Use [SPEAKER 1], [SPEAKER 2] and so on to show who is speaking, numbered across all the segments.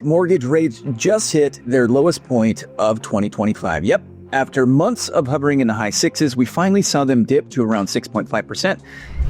[SPEAKER 1] Mortgage rates just hit their lowest point of 2025. Yep. After months of hovering in the high sixes, we finally saw them dip to around 6.5%.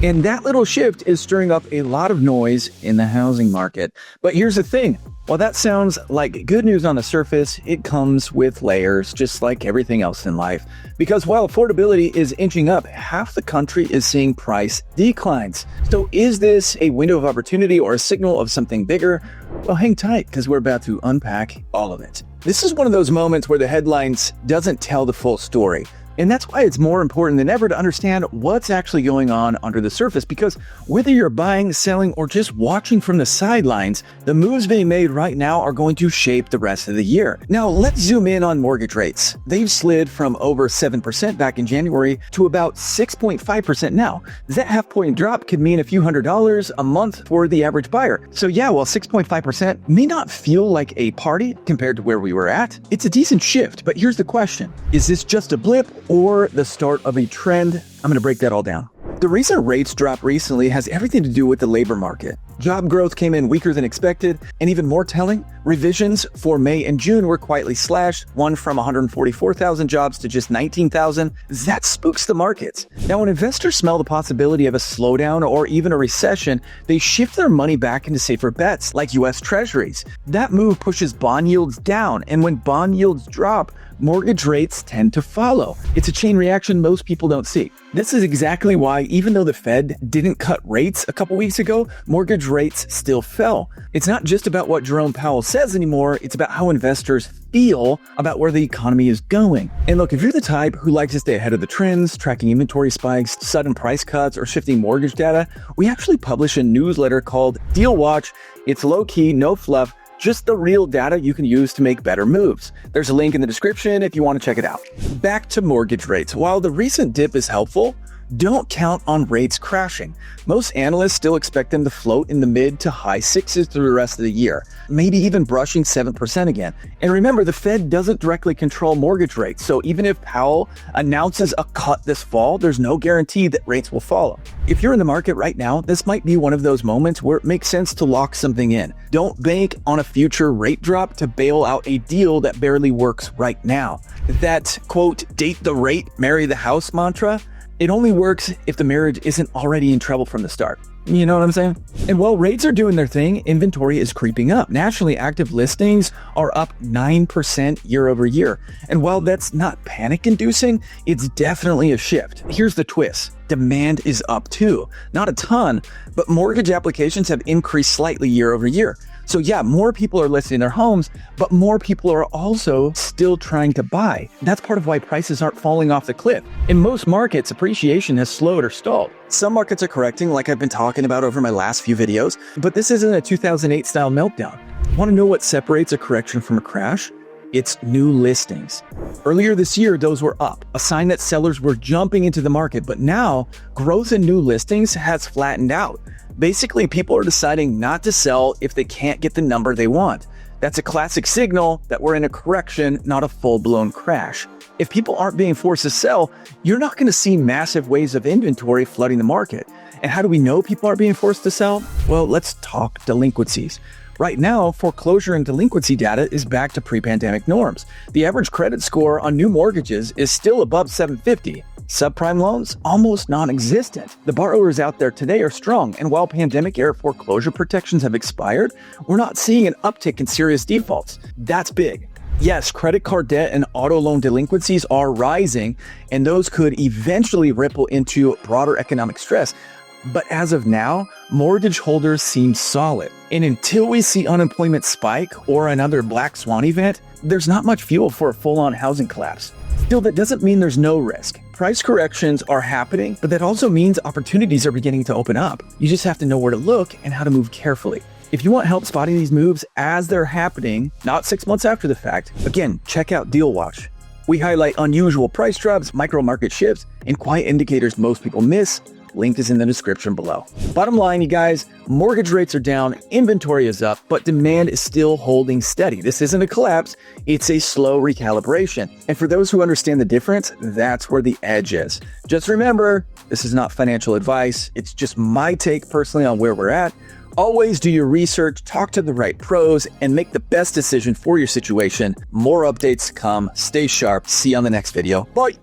[SPEAKER 1] And that little shift is stirring up a lot of noise in the housing market. But here's the thing. While that sounds like good news on the surface, it comes with layers, just like everything else in life. Because while affordability is inching up, half the country is seeing price declines. So is this a window of opportunity or a signal of something bigger? Well, hang tight, because we're about to unpack all of it. This is one of those moments where the headlines doesn't tell the full story. And that's why it's more important than ever to understand what's actually going on under the surface, because whether you're buying, selling, or just watching from the sidelines, the moves being made right now are going to shape the rest of the year. Now, let's zoom in on mortgage rates. They've slid from over 7% back in January to about 6.5% now. That half-point drop could mean a few $100s a month for the average buyer. So yeah, while 6.5% may not feel like a party compared to where we were at, it's a decent shift. But here's the question. Is this just a blip or the start of a trend? I'm going to break that all down. The reason rates dropped recently has everything to do with the labor market. Job growth came in weaker than expected, and even more telling, revisions for May and June were quietly slashed, one from 144,000 jobs to just 19,000. That spooks the markets. Now, when investors smell the possibility of a slowdown or even a recession, they shift their money back into safer bets like US Treasuries. That move pushes bond yields down, and when bond yields drop, mortgage rates tend to follow. It's a chain reaction most people don't see. This is exactly why, even though the Fed didn't cut rates a couple weeks ago, mortgage rates still fell. It's not just about what Jerome Powell says anymore, it's about how investors feel about where the economy is going. And look, if you're the type who likes to stay ahead of the trends, tracking inventory spikes, sudden price cuts, or shifting mortgage data, we actually publish a newsletter called Deal Watch. It's low-key, no fluff, just the real data you can use to make better moves. There's a link in the description if you want to check it out. Back to mortgage rates. While the recent dip is helpful, don't count on rates crashing. Most analysts still expect them to float in the mid to high sixes through the rest of the year, maybe even brushing 7% again. And remember, the Fed doesn't directly control mortgage rates, so even if Powell announces a cut this fall, there's no guarantee that rates will follow. If you're in the market right now, this might be one of those moments where it makes sense to lock something in. Don't bank on a future rate drop to bail out a deal that barely works right now. That, quote, date the rate, marry the house mantra, it only works if the marriage isn't already in trouble from the start. You know what I'm saying? And while rates are doing their thing, inventory is creeping up. Nationally active listings are up 9% year over year. And while that's not panic-inducing, it's definitely a shift. Here's the twist. Demand is up too. Not a ton, but mortgage applications have increased slightly year over year. So yeah, more people are listing their homes, but more people are also still trying to buy. That's part of why prices aren't falling off the cliff. In most markets, appreciation has slowed or stalled. Some markets are correcting, like I've been talking about over my last few videos, but this isn't a 2008 style meltdown. Want to know what separates a correction from a crash? It's new listings. Earlier this year, those were up, a sign that sellers were jumping into the market, but now growth in new listings has flattened out. Basically, people are deciding not to sell if they can't get the number they want. That's a classic signal that we're in a correction, not a full-blown crash. If people aren't being forced to sell, you're not going to see massive waves of inventory flooding the market. And how do we know people aren't being forced to sell? Well, let's talk delinquencies. Right now, foreclosure and delinquency data is back to pre-pandemic norms. The average credit score on new mortgages is still above 750. Subprime loans, almost non-existent. The borrowers out there today are strong, and while pandemic-era foreclosure protections have expired, we're not seeing an uptick in serious defaults. That's big. Yes, credit card debt and auto loan delinquencies are rising, and those could eventually ripple into broader economic stress. But as of now, mortgage holders seem solid. And until we see unemployment spike or another black swan event, there's not much fuel for a full-on housing collapse. Still, that doesn't mean there's no risk. Price corrections are happening, but that also means opportunities are beginning to open up. You just have to know where to look and how to move carefully. If you want help spotting these moves as they're happening, not 6 months after the fact, again, check out Deal Watch. We highlight unusual price drops, micro market shifts, and quiet indicators most people miss. Link is in the description below. Bottom line, you guys, mortgage rates are down, inventory is up, but demand is still holding steady. This isn't a collapse, it's a slow recalibration. And for those who understand the difference, that's where the edge is. Just remember, this is not financial advice. It's just my take personally on where we're at. Always do your research, talk to the right pros, and make the best decision for your situation. More updates to come. Stay sharp. See you on the next video. Bye.